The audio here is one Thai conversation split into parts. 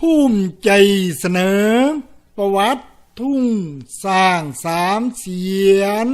ภูมิใจเสนอประวัติทุ่งสร้างสามเสียน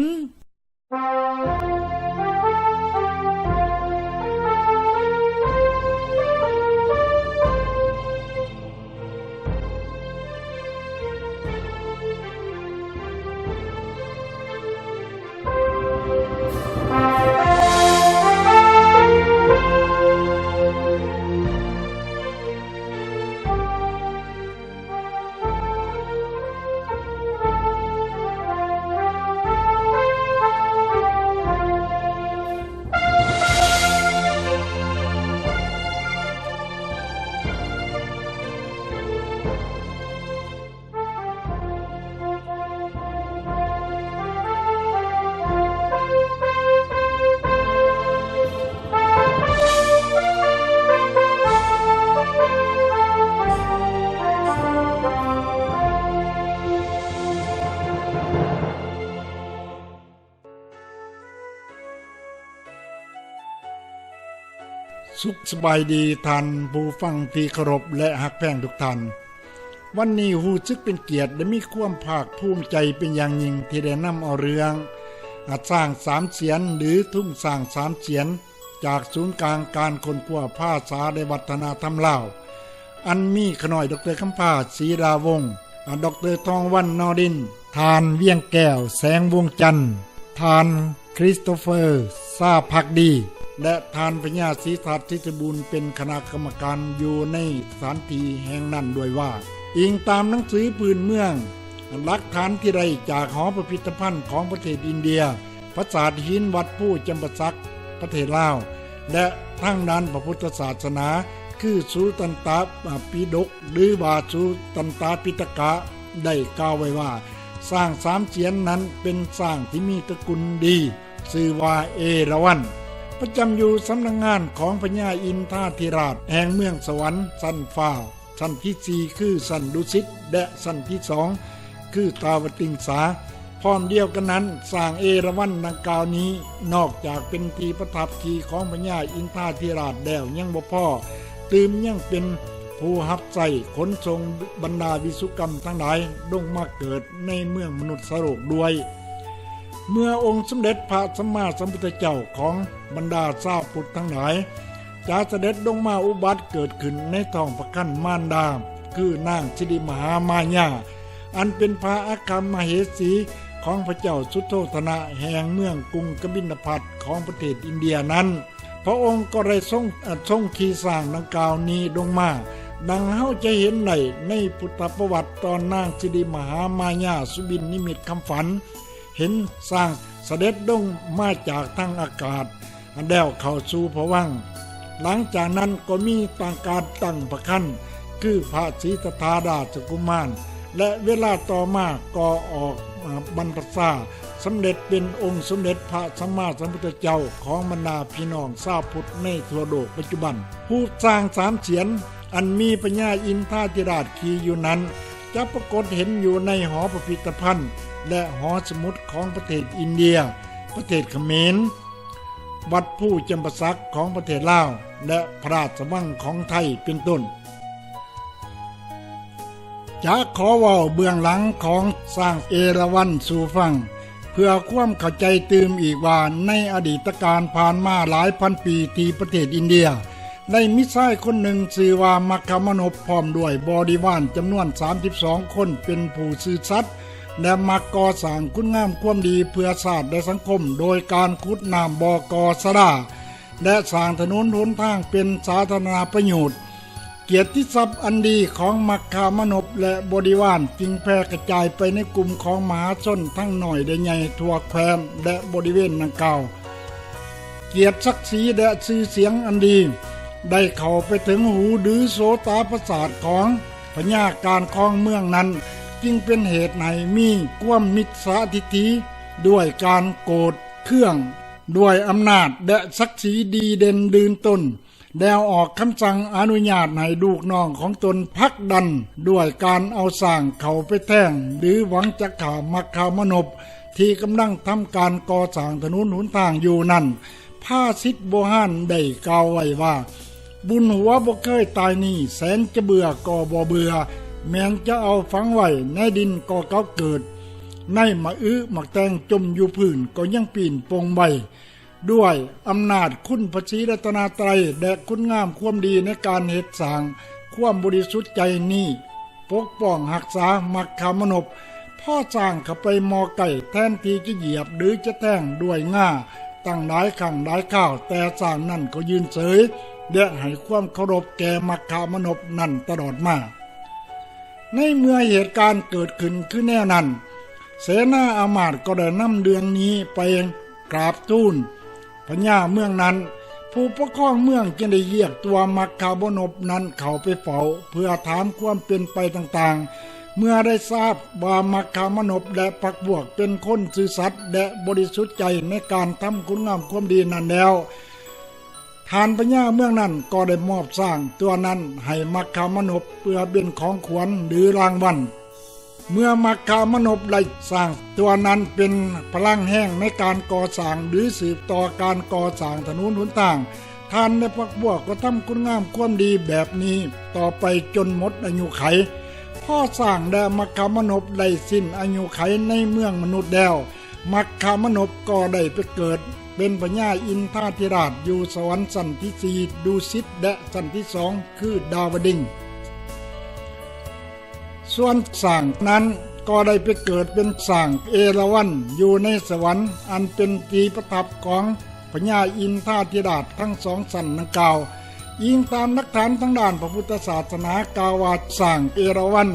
สุขสบายดีท่านผู้ฟังที่เคารพและฮักแพงทุกท่านวันนี้รู้สึกเป็นเกียรติและมีความภาคภูมิใจเป็นอย่างยิ่งที่ได้นำเอาเรื่องสร้างสามเสียนหรือทุ่งสร้างสามเสียนจากศูนย์กลางการค้นคว้าภาษาและวัฒนธรรมลาวอันมีขน้อยดร.คำพาศรีดาวงศ์ดร.ทองวันนอดินทานเวียงแก้วแสงวงจันทร์ทานคริสโตเฟอร์ซาภักดีและทานพญาศรีสัตย์ทิจบูรณ์เป็นคณะกรรมการอยู่ในสถานที่แห่งนั้นด้วยว่าอิงตามหนังสือพื้นเมืองหลักฐานที่ได้จากหอพิพิธภัณฑ์ของประเทศอินเดียปราสาทหินวัดผู้จำปาสักประเทศลาวและทางด้านพระพุทธศาสนาคือสุตันตปิฎกหรือว่าสุตันตปิฎกะได้กล่าวไว้ว่าสร้างสามเสียนนั้นเป็นสร้างที่มีตระกูลดีชื่อว่าเอราวัณประจำอยู่สำนักงานของพญาอินทราธิราชแห่งเมืองสวรรค์ชั้นฟ้าชั้นที่ 4คือชั้นดุสิตและชั้นที่ 2คือตาวติงสาพร้อมเดียวกันนั้นสร้างเอราวัณดังกล่าวนี้นอกจากเป็นที่ประทับขี่ของพญาอินทราธิราชแล้วยังบ่พอตื่มยังเป็นผู้รับใช้ขนส่งบรรดาวิศวกรรมทั้งหลายลงมาเกิดในเมืองมนุษย์โลกด้วยเมื่อองค์สมเด็จพระสัมมาสัมพุทธเจ้าของบรรดาชาวพุทธทั้งหลายจะเสด็จลงมาอุบัติเกิดขึ้นในท้องพระครรภ์มารดาคือนางสิริมหามายาอันเป็นพระอัครมเหสีของพระเจ้าสุโธธนะแห่งเมืองกรุงกบิลพัสดุของประเทศอินเดียนั้นพระองค์ก็ได้ทรงขี่สร้างดังกล่าวนี้ลงมาดังเฮาจะเห็นในพุทธประวัติตอนนางสิริมหามายาสุบินนิมิตคำฝันเห็นสร้างเสด็จลงมาจากทางอากาศแล้วเข้าสู่ภวังค์หลังจากนั้นก็มีต่างการตั้งพระคันคือพระศรีสัทธาราชกุมารและเวลาต่อมาก็ออกบรรพชาสำเร็จเป็นองค์สมเด็จพระสัมมาสัมพุทธเจ้าของบรรดาพี่น้องชาวพุทธในทั่วโลกปัจจุบันผู้สร้างสามเสียนอันมีพญาอินทราธิราชขี่อยู่นั้นจะปรากฏเห็นอยู่ในหอพิพิธภัณฑ์และหอสมุดของประเทศอินเดียประเทศเขมรวัดผู้จำปาสักของประเทศลาวและพระราชวังของไทยเป็นต้นจะขอเว้าเบื้องหลังของสร้างเอราวัณสู่ฟังเพื่อความเข้าใจตื่มอีกว่าในอดีตการผ่านมาหลายพันปีที่ประเทศอินเดียได้มีชายคนหนึ่งชื่อว่ามัคคามนพพร้อมด้วยบริวารจำนวน32คนเป็นผู้ซื่อสัตย์และมักก่อสร้างคุณงามความดีเพื่อชาติและสังคมโดยการขุดน้ำบ่อกอสราและสร้างถนนหนทางเป็นสาธารณประโยชน์เกียรติทรัพย์อันดีของมัคคามนพและบริวารจึงแพร่กระจายไปในกลุ่มของมหาชนทั้งน้อยและใหญ่ทั่วแคว้นและบริเวณดังกล่าวเกียรติศักดิ์ศรีและชื่อเสียงอันดีได้เข้าไปถึงหูหรือโสตประสาทของพญาการครองเมืองนั้นจึงเป็นเหตุให้มีความมิจฉาทิฏฐิด้วยการโกรธเคืองด้วยอำนาจและศักดิ์ศรีดีเด่นดืนต้นแล้วออกคำสั่งอนุญาตให้ลูกน้องของตนพักดันด้วยการเอาสร้างเขาไปแท่งหรือหวังจะฆ่ามัคคามนพที่กำลังทำการก่อสร้างถนนหนทางอยู่นั้นพระสิทธิ์โบหารได้กล่าวไว้ว่า บุญหัวบ่เคยตายนี่แสนจะเบื่อก็บ่เบื่อแม้นจะเอาฝังไว้ในดินก็เก่าเกิดในมะอื้อมักแตงจมอยู่พื้นก็ยังปีนปงใบด้วยอำนาจคุณพระศรีรัตนตรัยและคุณงามความดีในการเฮ็ดสร้างความบริสุทธิ์ใจนี้ปกป้องรักษามักขามนพพ่อสร้างเข้าไปมอไก่แทนที่จะเหยียบหรือจะแท่งด้วยง่าตั้งหลายครั้งหลายข้าวแต่สร้างนั่นก็ยืนเฉยและให้ความเคารพแก่มักขามนพนั่นตลอดมาในเมื่อเหตุการณ์เกิดขึ้นคือแน่นั้นเสนาอามาตย์ก็ได้นำเดือนนี้ไปกราบทูลพญาเมืองนั้นผู้ปกครองเมืองจึงได้เรียกตัวมักขามนพนั้นเข้าไปเฝ้าเพื่อถามความเป็นไปต่างๆเมื่อได้ทราบว่ามักขามนพและพรรคพวกเป็นคนซื่อสัตย์และบริสุทธิ์ใจในการทำคุณงามความดีนั้นแล้วทานพญาเมืองนั้นก็ได้มอบสร้างตัวนั้นให้มักขามนพเพื่อเป็นของขวัญหรือรางวัลเมื่อมักขามนพได้สร้างตัวนั้นเป็นพลังแห้งในการก่อสร้างหรือสืบต่อการก่อสร้างถนนหนทางท่านและพรรคพวกก็ทำคุณงามความดีแบบนี้ต่อไปจนหมดอายุไขพ่อสร้างและมักขามนพได้สิ้นอายุไขในเมืองมนุษย์แล้วมักขามนพก็ได้ไปเกิดเป็นพญาอินทราธิราชอยู่สวรรค์ชั้นที่ 4ดุสิตและชั้นที่ 2คือดาวดึงส์ส่วนสร้างนั้นก็ได้ไปเกิดเป็นสร้างเอราวัณอยู่ในสวรรค์อันเป็นที่ประทับของพญาอินทราธิราชทั้งสองชั้นดังกล่าวอิงตามหลักฐานทางด้านพระพุทธศาสนากล่าวว่าสร้างเอราวัณ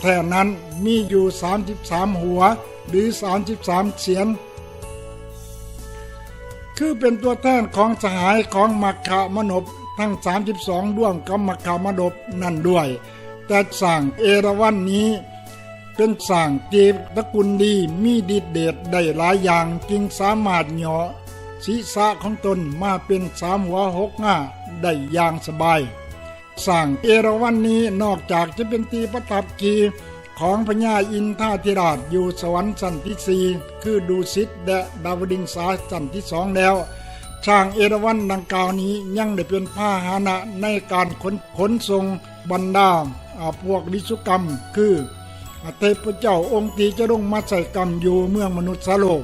แท่นั้นมีอยู่33หัวหรือ33เสียนคือเป็นตัวแทนของสหายของมัคคามนพทั้ง32ร่วมกับมัคคามนพนั่นด้วยแต่สร้างเอราวัณนี้เป็นสร้างที่ตระกูลดีมีฤทธิ์เดชได้หลายอย่างจึงสามารถเหยาะศีรษะของตนมาเป็น3หัว6ง่าได้อย่างสบายสร้างเอราวัณนี้นอกจากจะเป็นที่ประทับกีของพญาอินทราธิราชอยู่สวรรค์ชั้นที่ 4คือดุสิตและดาวดึงสาชั้นที่ 2แล้วช้างเอราวัณดังกล่าวนี้ยังได้เป็นพาหนะในการขนส่งบรรดาพวกวิศวกรรมคือเทพเจ้าองค์ที่จะลงมาใส่กรรมอยู่เมืองมนุษย์โลก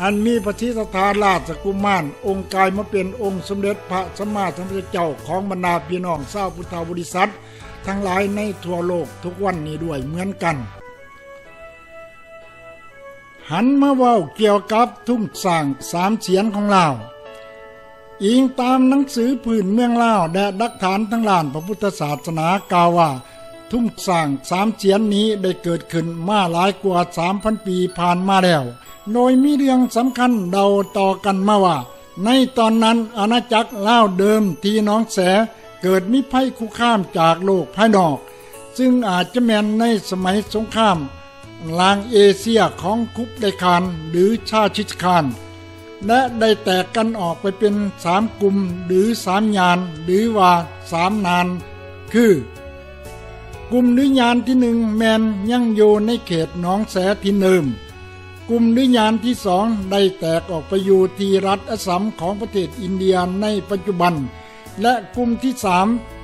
อันมีพระธิสถาราชกุมารองค์กายมาเป็นองค์สมเด็จพระสัมมาสัมพุทธเจ้าของบรรดาพี่น้องชาวพุทธบริษัททั้งหลายในทั่วโลกทุกวันนี้ด้วยเหมือนกันหันมาเว้าเกี่ยวกับทุ่งสร้าง3เสียนของลาวอิงตามหนังสือพื้นเมืองลาวและหลักฐานทั้งด้านพระพุทธศาสนากล่าวว่าทุ่งสร้าง3เสียนนี้ได้เกิดขึ้นมาหลายกว่า 3,000 ปีผ่านมาแล้วโดยมีเรื่องสำคัญเดาต่อกันมาว่าในตอนนั้นอาณาจักรลาวเดิมที่หนองแสเกิดมีภัยคุกคามจากโลกภายนอกซึ่งอาจจะแม่นในสมัยสงครามลางเอเชียของคุปไดคานหรือชาชิชคานและได้แตกกันออกไปเป็น3กลุ่มหรือ3ยานหรือว่า3นานคือกลุ่มนิยานที่1แมนยังอยู่ในเขตหนองแสที่เดิมกลุ่มนิยานที่2ได้แตกออกไปอยู่ที่รัฐอัสสัมของประเทศอินเดียในปัจจุบันและกลุ่มที่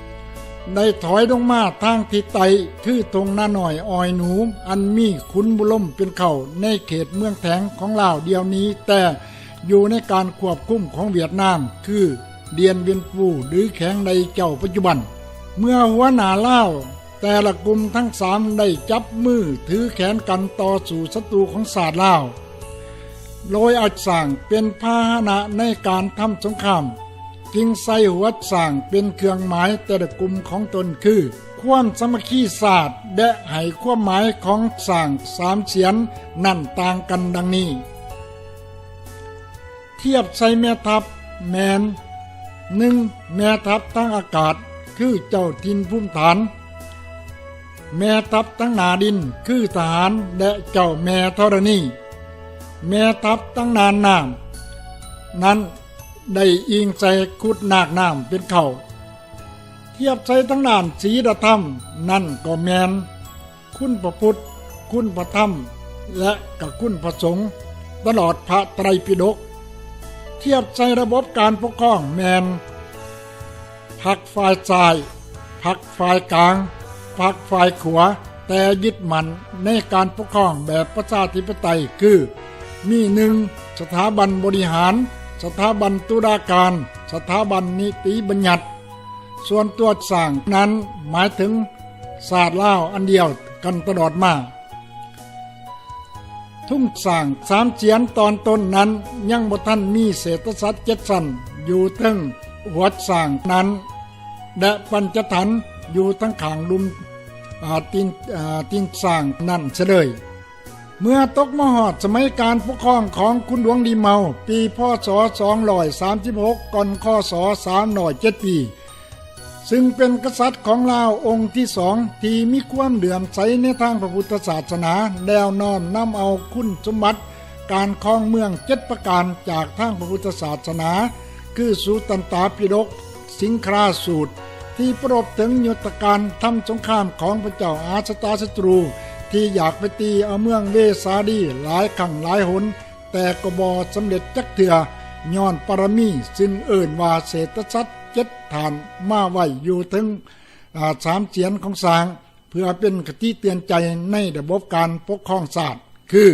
3ได้ถอยลงมาทางทิศใต้คือตรงหน้าหน่อยออยหนูอันมีขุนบุล่มเป็นเข่าในเขตเมืองแถงของลาวเดียวนี้แต่อยู่ในการควบคุมของเวียดนามคือเดียนเวียนฟูหรือแข็งในเจ้าปัจจุบันเมื่อหัวหน้าลาวแต่ละกลุ่มทั้ง3ได้จับมือถือแขนกันต่อสู่ศัตรูของศาสตร์ลาวโดยอาจสร้างเป็นพาหนะในการทำสงครามจึงใส่หัวสร้างเป็นเครื่องหมายแต่ละกลุ่มของตนคือความสามัคคีศาสตร์และให้ความหมายของสร้าง3เสียนนั่นต่างกันดังนี้เทียบใส่แม่ทัพแมน1แม่ทัพทางอากาศคือเจ้าถิ่นภูมิฐานแม่ทัพทางหน้าดินคือทหารและเจ้าแม่ธรณีแม่ทัพทางน้ำนั้นได้อิงใส่คุดนาคน้ำเป็นเข่าเทียบใส่ทั้งด้านศีลธรรมนั่นก็แมนคุณพระพุทธคุณพระธรรมและกับคุณพระสงฆ์ตลอดพระไตรปิฎกเทียบใส่ระบบการปกครองแมน พรรคฝ่ายซ้ายพรรคฝ่ายกลางพรรคฝ่ายขวาแต่ยึดมั่นในการปกครองแบบประชาธิปไตยคือมี1สถาบันบริหารสถาบันตุลาการสถาบันนิติบัญญัติส่วนตัวสร้างนั้นหมายถึงศาสตร์ลาวอันเดียวกันตลอดมาทุ่งสร้าง3เจียนตอนต้นนั้นยังบ่ทันมีเศรษฐศาสตร์7สั้นอยู่ถึงหัวสร้างนั้นและปัญจถันธ์อยู่ทั้งข้างลุมตินสร้างนั่นเฉลยเมื่อตกมหอดสมัยการปกครองของคุณหลวงดีเมาปีพศ236ก่อนคศ307ปีซึ่งเป็นกษัตริย์ของลาวองค์ที่2ที่มีความเหลื่อมใสในทางพระพุทธศาสนาแล้วน้อมนำเอาคุณสมบัติการครองเมือง7ประการจากทางพระพุทธศาสนาคือสุตันตปิฎกสิงคราสูตรที่ประรบถึงยุทธการทำสงครามของพระเจ้าอาชตาศัตรูที่อยากไปตีเอาเมืองเวสาลีหลายครั้งหลายหนแต่ก็บ่สำเร็จจักเทื่อย้อนปรมีซึ่งเอิ้นว่าเศรษฐศาสตร์7ฐานมาไว้อยู่ถึง3เจียนของสร้างเพื่อเป็นคติเตือนใจในระบบการปกครองศาสตร์คือ